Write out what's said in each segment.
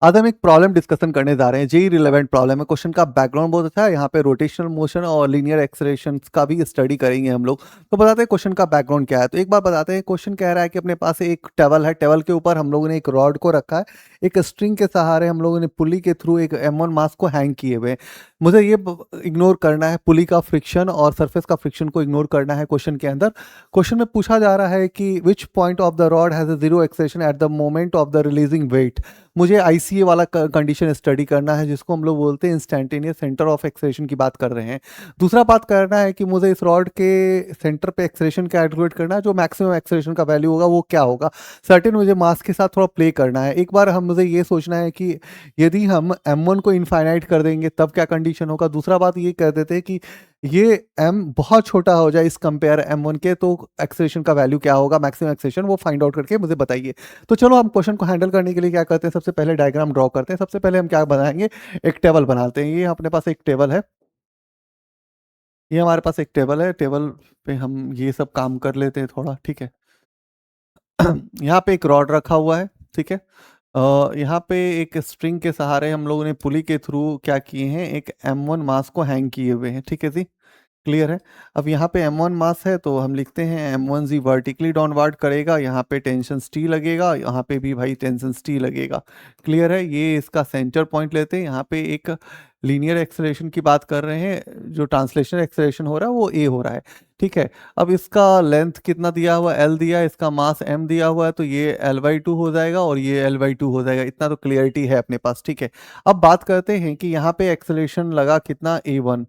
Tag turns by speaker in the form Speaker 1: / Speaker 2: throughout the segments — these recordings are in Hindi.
Speaker 1: आज हम एक प्रॉब्लम डिस्कशन करने जा रहे हैं, जेई रिलेवेंट प्रॉब्लम है। क्वेश्चन का बैकग्राउंड बहुत अच्छा है। यहाँ पे रोटेशनल मोशन और लीनियर एक्सेलरेशंस का भी स्टडी करेंगे हम लोग। तो बताते हैं क्वेश्चन का बैकग्राउंड क्या है। तो एक बार बताते हैं, क्वेश्चन कह रहा है कि अपने पास एक टेबल है, टेबल के ऊपर हम लोगों ने एक रॉड को रखा है, एक स्ट्रिंग के सहारे हम लोगों ने पुली के थ्रू एक M1 मास को हैंग किए हुए हैं। मुझे ये इग्नोर करना है, पुली का फ्रिक्शन और सरफेस का फ्रिक्शन को इग्नोर करना है क्वेश्चन के अंदर। क्वेश्चन में पूछा जा रहा है कि which point of the rod has a zero acceleration at the moment of the releasing weight. मुझे आईसीए वाला कंडीशन स्टडी करना है, जिसको हम लोग बोलते हैं इंस्टेंटेनियस सेंटर ऑफ एक्सेलरेशन की बात कर रहे हैं। दूसरा बात करना है कि मुझे इस रॉड के सेंटर पे एक्सेलरेशन कैलकुलेट करना है, जो मैक्सिमम एक्सेलरेशन का वैल्यू होगा वो क्या होगा। सर्टेन मुझे मास के साथ थोड़ा प्ले करना है। एक बार हम मुझे ये सोचना है कि यदि हम M1 को इनफाइनाइट कर देंगे तब क्या कंडीशन होगा। दूसरा बात ये कर देते हैं कि ये m बहुत छोटा हो जाए इस कंपेयर M1 के, तो एक्सेलरेशन का वैल्यू क्या होगा, मैक्सिमम एक्सेलरेशन, वो फाइंड आउट करके मुझे बताइए। तो चलो हम क्वेश्चन को हैंडल करने के लिए क्या करते हैं, सबसे पहले डायग्राम ड्रॉ करते हैं। सबसे पहले हम क्या बनाएंगे, एक टेबल बनाते हैं। ये अपने पास एक टेबल है, ये हमारे पास एक टेबल है। टेबल पे हम ये सब काम कर लेते हैं थोड़ा, ठीक है। यहाँ पे एक रॉड रखा हुआ है, ठीक है। यहाँ पे एक स्ट्रिंग के सहारे हम लोगों ने पुली के थ्रू क्या किए हैं, एक M1 मास को हैंग किए हुए हैं, ठीक है जी। क्लियर है। अब यहाँ पे M1 मास है तो हम लिखते हैं M1 जी वर्टिकली डाउनवर्ड करेगा, यहाँ पे टेंशन टी लगेगा, यहाँ पे भी भाई टेंशन टी लगेगा। क्लियर है। ये इसका सेंटर पॉइंट लेते हैं। यहाँ पे एक लीनियर एक्सेलरेशन की बात कर रहे हैं, जो ट्रांसलेशनल एक्सेलरेशन हो रहा है वो a हो रहा है, ठीक है। अब इसका लेंथ कितना दिया हुआ, l दिया है, इसका मास m दिया हुआ है, तो ये l/2 हो जाएगा और ये l/2 हो जाएगा। इतना तो क्लियरिटी है अपने पास, ठीक है। अब बात करते हैं कि यहाँ पे एक्सेलरेशन लगा कितना, a1।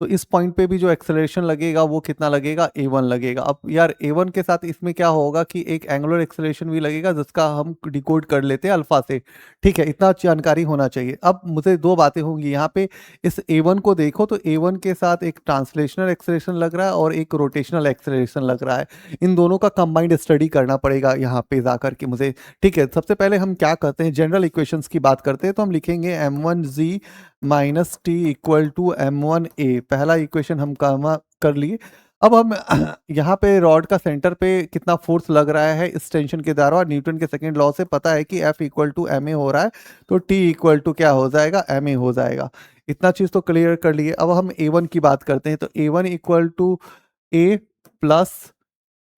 Speaker 1: तो इस पॉइंट पे भी जो एक्सेलरेशन लगेगा वो कितना लगेगा, a1 लगेगा। अब यार a1 के साथ इसमें क्या होगा कि एक एंगुलर एक्सेलरेशन भी लगेगा, जिसका हम डिकोड कर लेते हैं अल्फा से, ठीक है। इतना जानकारी होना चाहिए। अब मुझे दो बातें होंगी यहाँ पे। इस a1 को देखो तो a1 के साथ एक ट्रांसलेशनल एक्सेलरेशन लग रहा है और एक रोटेशनल एक्सेलरेशन लग रहा है। इन दोनों का कंबाइंड स्टडी करना पड़ेगा यहाँ पे जाकर के मुझे, ठीक है। सबसे पहले हम क्या करते हैं, जनरल इक्वेशंस की बात करते हैं। तो हम लिखेंगे m1z minus T equal to m1a। पहला इक्वेशन हम काम कर लिए। अब हम यहाँ पे रॉड का सेंटर पे कितना फोर्स लग रहा है इस टेंशन के द्वारा, न्यूटन के सेकंड लॉ से पता है कि F equal to m a हो रहा है, तो T इक्वल टू क्या हो जाएगा, एम ए हो जाएगा। इतना चीज़ तो क्लियर कर लिए। अब हम A1 की बात करते हैं। तो A1 equal to a plus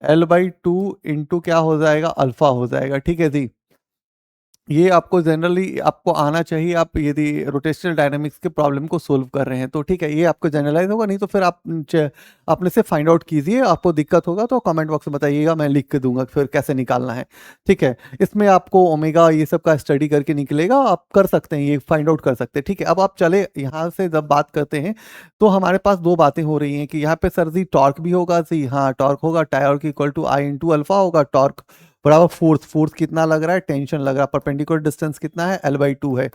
Speaker 1: l/2 into क्या हो जाएगा, अल्फा हो जाएगा, ठीक है जी। ये आपको जनरली आपको आना चाहिए, आप यदि रोटेशनल डायनामिक्स के प्रॉब्लम को सोल्व कर रहे हैं तो, ठीक है। ये आपको जनरलाइज होगा, नहीं तो फिर आप अपने से फाइंड आउट कीजिए। आपको दिक्कत होगा तो कमेंट बॉक्स में बताइएगा, मैं लिख के दूंगा फिर कैसे निकालना है, ठीक है। इसमें आपको ओमेगा ये सब का स्टडी करके निकलेगा, आप कर सकते हैं, ये फाइंड आउट कर सकते हैं, ठीक है। अब आप चले यहाँ से जब बात करते हैं तो हमारे पास दो बातें हो रही हैं कि यहाँ पे सर जी टॉर्क भी होगा जी, हाँ टॉर्क होगा, tau equal to I into alpha होगा। टॉर्क बराबर फोर्स, फोर्स कितना लग रहा है, टेंशन लग रहा है। परपेंडिकुलर डिस्टेंस कितना है, l/2 है।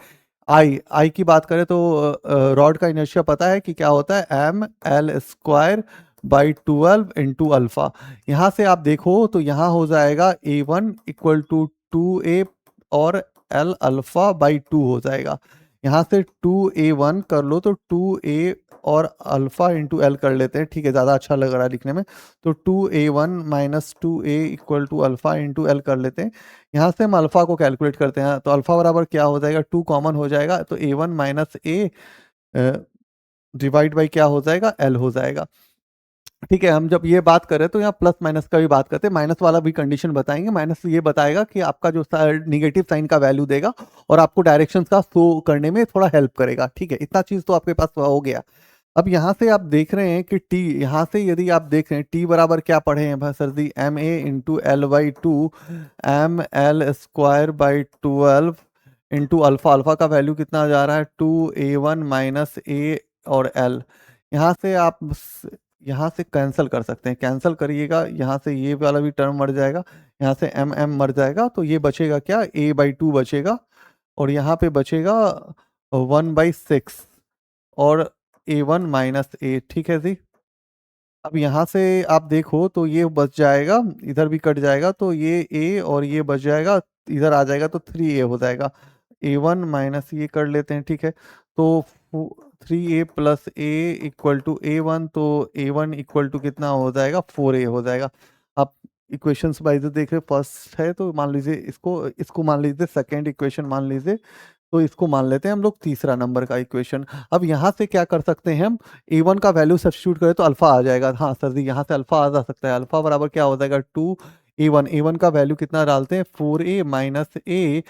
Speaker 1: आई आई की बात करें तो रॉड का इनर्शिया पता है कि क्या होता है, ml²/12 इंटू अल्फा। यहाँ से आप देखो तो यहाँ हो जाएगा a1 इक्वल टू 2a और l अल्फा/2 हो जाएगा। यहाँ से 2a1 कर लो तो 2a और अल्फा इंटू एल कर लेते हैं, ठीक है, ज़्यादा अच्छा लग रहा है लिखने में। तो 2a1 minus 2a equal to alpha into l कर लेते हैं। यहाँ से हम अल्फा को कैलकुलेट करते हैं, तो अल्फा बराबर क्या हो जाएगा, 2 कॉमन हो जाएगा, तो a1 minus A divide by क्या हो जाएगा, एल हो जाएगा, ठीक है। हम जब ये बात करें तो यहाँ प्लस माइनस का भी बात करते हैं, माइनस वाला भी कंडीशन बताएंगे। माइनस ये बताएगा कि आपका जो निगेटिव साइन का वैल्यू देगा और आपको डायरेक्शन का शो करने में थोड़ा हेल्प करेगा, ठीक है। इतना चीज तो आपके पास हो गया। अब यहाँ से आप देख रहे हैं कि टी, यहाँ से यदि आप देख रहे हैं टी बराबर क्या पढ़े हैं भाई सर जी, m/a into l/2 ml²/12 into alpha. Alpha का वैल्यू कितना जा रहा है, 2a1 माइनस ए और l। यहाँ से आप यहाँ से कैंसिल कर सकते हैं, कैंसिल करिएगा, यहाँ से ये वाला भी टर्म मर जाएगा, यहाँ से m मर जाएगा, तो ये बचेगा क्या, a/2 बचेगा और यहाँ पे बचेगा 1/6 और a1 माइनस ए, ठीक है जी। अब यहाँ से आप देखो तो ये बच जाएगा, इधर भी कट जाएगा, तो ये a और ये बच जाएगा, इधर आ जाएगा तो 3a हो जाएगा। a1 माइनस ये कर लेते हैं, ठीक है। तो 3a plus A equal to a1, तो a1 इक्वल टू कितना हो जाएगा, 4a हो जाएगा। आप इक्वेशंस वाइज देख रहे, फर्स्ट है तो मान लीजिए इसको, इसको मान लीजिए सेकेंड इक्वेशन मान लीजिए, तो इसको मान लेते हैं हम लोग तीसरा नंबर का इक्वेशन। अब यहाँ से क्या कर सकते हैं हम, a1 का वैल्यू सब्स्टिट्यूट करें तो अल्फा आ जाएगा। हाँ सर जी, यहाँ से अल्फा आ जा सकता है। अल्फा बराबर क्या हो जाएगा, 2 a1। a1 का वैल्यू कितना डालते हैं, 4a minus A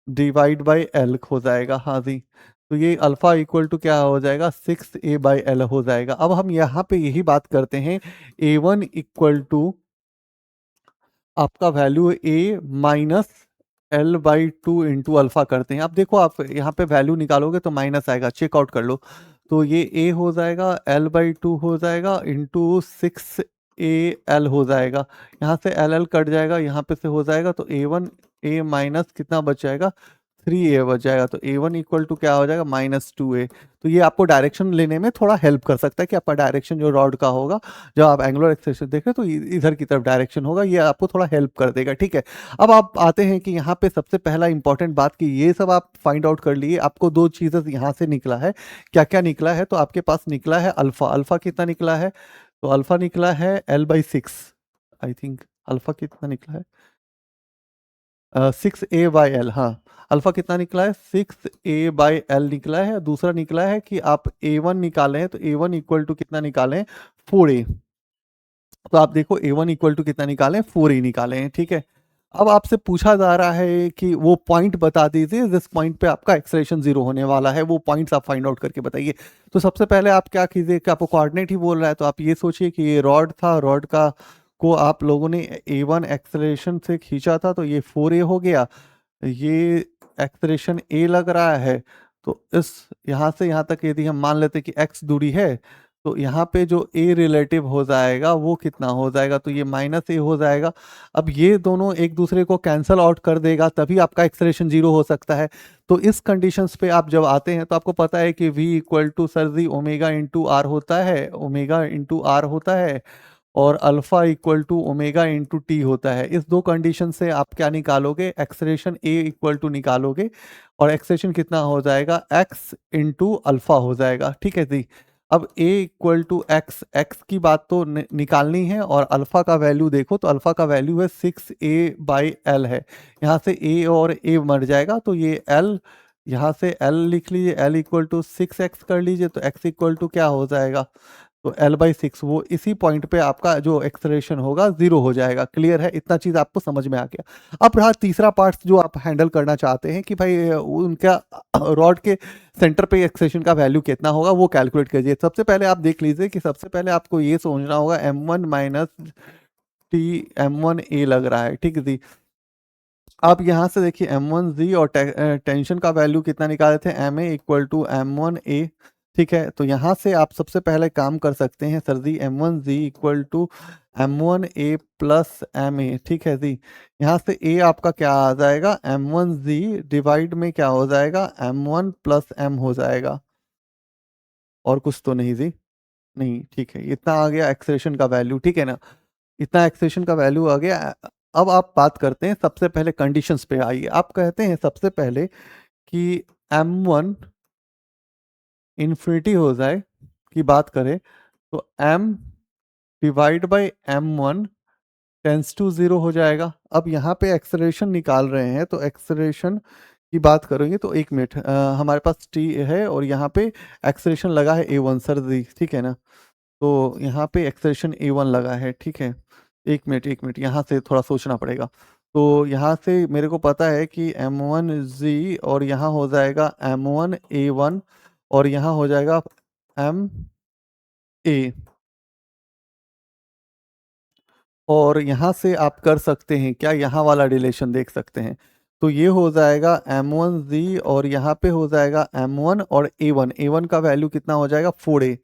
Speaker 1: divide by L हो जाएगा। हाँ जी, तो ये अल्फा इक्वल टू क्या हो जाएगा, 6a/l हो जाएगा। अब हम यहाँ पे यही बात करते हैं, a1 इक्वल टू आपका value A minus L by two into alpha करते हैं। अब देखो आप यहाँ पे वैल्यू निकालोगे तो माइनस आएगा, चेकआउट कर लो। तो ये ए हो जाएगा, एल बाई टू हो जाएगा, इंटू 6a l हो जाएगा। यहाँ से एल एल कट जाएगा, यहाँ पे से हो जाएगा, तो a1 a माइनस कितना बच जाएगा, 3a बच जाएगा। तो a1 इक्वल टू क्या हो जाएगा, -2a। तो ये आपको डायरेक्शन लेने में थोड़ा हेल्प कर सकता है कि आपका डायरेक्शन जो रॉड का होगा, जब आप एंगुलर एक्सेलरेशन देख रहे हो तो इधर की तरफ डायरेक्शन होगा, ये आपको थोड़ा हेल्प कर देगा। ठीक है, अब आप आते हैं कि यहाँ पे सबसे पहला इंपॉर्टेंट बात कि ये सब आप फाइंड आउट कर लिए, आपको दो चीज़ें यहाँ से निकला है। क्या क्या निकला है, तो आपके पास निकला है अल्फा। अल्फा कितना निकला है, तो अल्फा निकला है l/6 आई थिंक। अल्फा कितना निकला है, 6a/l। हाँ, अल्फा कितना निकला है, 6a/l निकला है। दूसरा निकला है कि आप a1 निकाले हैं, तो a1 इक्वल टू कितना निकाले हैं, 4a। तो आप देखो a1 इक्वल टू कितना निकाले हैं, 4a निकाले हैं। ठीक है, अब आपसे पूछा जा रहा है कि वो पॉइंट बता दीजिए जिस पॉइंट पे आपका एक्सेलरेशन जीरो होने वाला है, वो पॉइंट्स आप फाइंड आउट करके बताइए। तो सबसे पहले आप क्या कीजिए कि आपको कोऑर्डिनेट ही बोल रहा है, तो आप ये सोचिए कि ये रॉड था, रॉड का को आप लोगों ने a1 एक्सेलरेशन से खींचा था, तो ये 4a हो गया। ये एक्सप्रेशन ए लग रहा है, तो इस यहाँ से यहाँ तक यदि हम मान लेते हैं कि x दूरी है, तो यहाँ पे जो a रिलेटिव हो जाएगा वो कितना हो जाएगा, तो ये -a हो जाएगा। अब ये दोनों एक दूसरे को कैंसल आउट कर देगा, तभी आपका एक्सप्रेशन जीरो हो सकता है। तो इस कंडीशंस पे आप जब आते हैं तो आपको पता है कि v equal to sir ji omega into r होता है, ओमेगा इंटू आर होता है, और alpha equal to omega into t होता है। इस दो कंडीशन से आप क्या निकालोगे, एक्सलेशन ए इक्वल टू निकालोगे, और एक्सलेशन कितना हो जाएगा, एक्स इंटू अल्फा हो जाएगा। ठीक है जी, अब a equal to x, x की बात तो निकालनी है, और अल्फा का वैल्यू देखो तो अल्फा का वैल्यू है 6a/l है। यहाँ से a और a मर जाएगा, तो ये l, यहाँ से l लिख लीजिए, l इक्वल टू 6x कर लीजिए, तो x इक्वल टू क्या हो जाएगा, तो l/6। वो इसी पॉइंट पे आपका जो एक्सलेशन होगा जीरो हो जाएगा। क्लियर है, इतना चीज आपको समझ में आ गया। अब रहा तीसरा पार्ट जो आप हैंडल करना चाहते हैं कि भाई उनका रॉड के सेंटर पे एक्सलेशन का वैल्यू कितना होगा, वो कैलकुलेट कीजिए। सबसे पहले आप देख लीजिए कि सबसे पहले आपको ये सोचना होगा m1 माइनस टी m1a लग रहा है। ठीक है जी, आप यहाँ से देखिए m1z और टेंशन का वैल्यू कितना निकाले थे, ma इक्वल टू m1a। ठीक है, तो यहाँ से आप सबसे पहले काम कर सकते हैं, sir ji m1z equal to m1a plus ma। ठीक है जी, यहाँ से a आपका क्या आ जाएगा, m1z डिवाइड में क्या हो जाएगा, m1 प्लस m हो जाएगा। और कुछ तो नहीं जी, नहीं। ठीक है, इतना आ गया एक्सेलेरेशन का वैल्यू। ठीक है ना, इतना एक्सेलेरेशन का वैल्यू आ गया। अब आप बात करते हैं सबसे पहले कंडीशंस पे आइए। आप कहते हैं सबसे पहले कि m1 इन्फिनिटी हो जाए की बात करें, तो m divide by m1 tends to zero हो जाएगा। अब यहाँ पे एक्सेलरेशन निकाल रहे हैं, तो एक्सेलरेशन की बात करेंगे तो एक मिनट, हमारे पास t है और यहाँ पे एक्सेलरेशन लगा है a1 सर जी। ठीक है ना, तो यहाँ पे एक्सेलरेशन a1 लगा है। ठीक है, एक मिनट एक मिनट, यहाँ से थोड़ा सोचना पड़ेगा। तो यहाँ से मेरे को पता है कि m1z, और यहाँ हो जाएगा m1a1, और यहाँ हो जाएगा ma। और यहाँ से आप कर सकते हैं क्या, यहाँ वाला रिलेशन देख सकते हैं। तो ये हो जाएगा m1z, और यहाँ पे हो जाएगा m1 और a1। a1 का वैल्यू कितना हो जाएगा, 4a।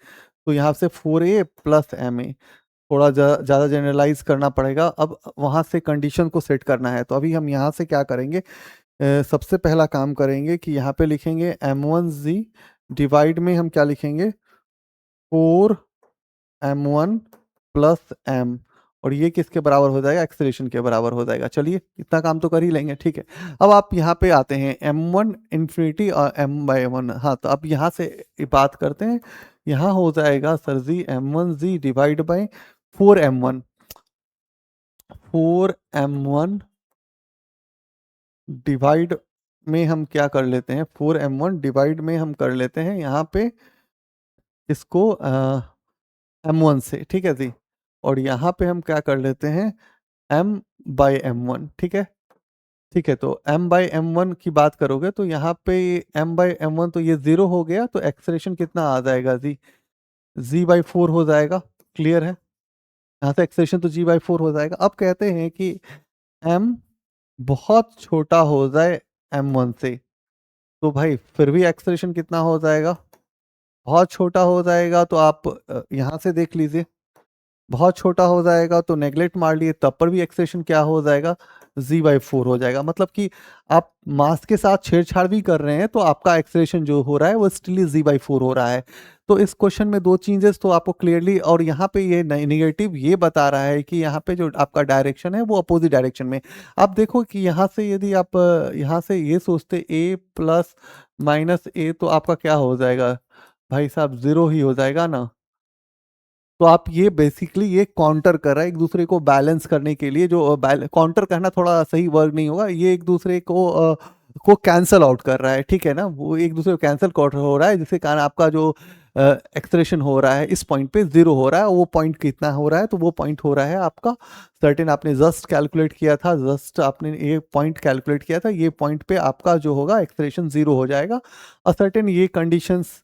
Speaker 1: तो यहाँ से 4a प्लस ma। थोड़ा ज़्यादा जनरलाइज करना पड़ेगा, अब वहाँ से कंडीशन को सेट करना है। तो अभी हम यहाँ से क्या करेंगे, सबसे पहला काम करेंगे कि यहाँ पे लिखेंगे m1z डिवाइड में हम क्या लिखेंगे, 4m1 प्लस m, और ये किसके बराबर हो जाएगा, एक्सेलरेशन के बराबर हो जाएगा। चलिए इतना काम तो कर ही लेंगे। ठीक है, अब आप यहाँ पे आते हैं m1 इन्फिनिटी और m/1। हाँ, तो अब यहाँ से बात करते हैं, यहाँ हो जाएगा sir ji m1z divide by 4m1, 4m1 divide में हम क्या कर लेते हैं, 4m1 डिवाइड में हम कर लेते हैं यहाँ पे इसको m1 से, ठीक है जी। और यहाँ पे हम क्या कर लेते हैं m/m1, ठीक है। ठीक है, तो m/m1 की बात करोगे तो यहाँ पे m/m1 तो ये 0 हो गया, तो एक्सेलरेशन कितना आ जाएगा जी, g/4 हो जाएगा। क्लियर है, यहाँ से एक्सेलरेशन तो g/4 हो जाएगा। अब कहते हैं कि m बहुत छोटा हो जाए m1 से, तो भाई फिर भी एक्सेलरेशन कितना हो जाएगा, बहुत छोटा हो जाएगा। तो आप यहाँ से देख लीजिए, बहुत छोटा हो जाएगा तो नेगलेक्ट मार लिए तब पर भी एक्सेलरेशन क्या हो जाएगा, g/4 हो जाएगा। मतलब कि आप मास के साथ छेड़छाड़ भी कर रहे हैं तो आपका एक्सेलरेशन जो हो रहा है वो स्टिल g/4 हो रहा है। तो इस क्वेश्चन में दो चेंजेस तो आपको क्लियरली, और यहाँ पे ये नेगेटिव ये बता रहा है कि यहाँ पे जो आपका डायरेक्शन है वो अपोजिट डायरेक्शन में। आप देखो कि यहाँ से यदि आप यहाँ से ये सोचते a प्लस माइनस a, तो आपका क्या हो जाएगा भाई साहब, 0 ही हो जाएगा ना। तो आप ये बेसिकली ये काउंटर कर रहा है एक दूसरे को बैलेंस करने के लिए, जो काउंटर करना थोड़ा सही वर्ड नहीं होगा, ये एक दूसरे को कैंसल आउट कर रहा है, ठीक है ना। वो एक दूसरे को कैंसल हो रहा है, जिसके कारण आपका जो एक्सप्रेशन हो रहा है इस पॉइंट पे 0 हो रहा है। वो पॉइंट कितना हो रहा है, तो वो पॉइंट हो रहा है आपका सर्टेन, आपने जस्ट कैलकुलेट किया था, जस्ट आपने ये पॉइंट कैलकुलेट किया था, ये पॉइंट पे आपका जो होगा एक्सप्रेशन 0 हो जाएगा। और सर्टेन ये कंडीशंस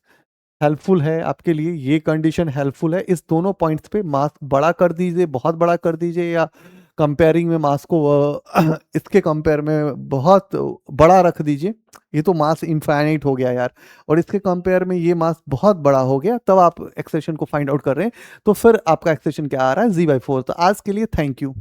Speaker 1: हेल्पफुल है आपके लिए, ये कंडीशन हेल्पफुल है। इस दोनों पॉइंट्स पे मास बड़ा कर दीजिए, बहुत बड़ा कर दीजिए, या कंपेयरिंग में मास को इसके कंपेयर में बहुत बड़ा रख दीजिए। ये तो मास इनफाइनाइट हो गया यार, और इसके कंपेयर में ये मास बहुत बड़ा हो गया, तब आप एक्सेशन को फाइंड आउट कर रहे हैं। तो फिर आपका एक्सेशन क्या आ रहा है, g/4। तो आज के लिए थैंक यू।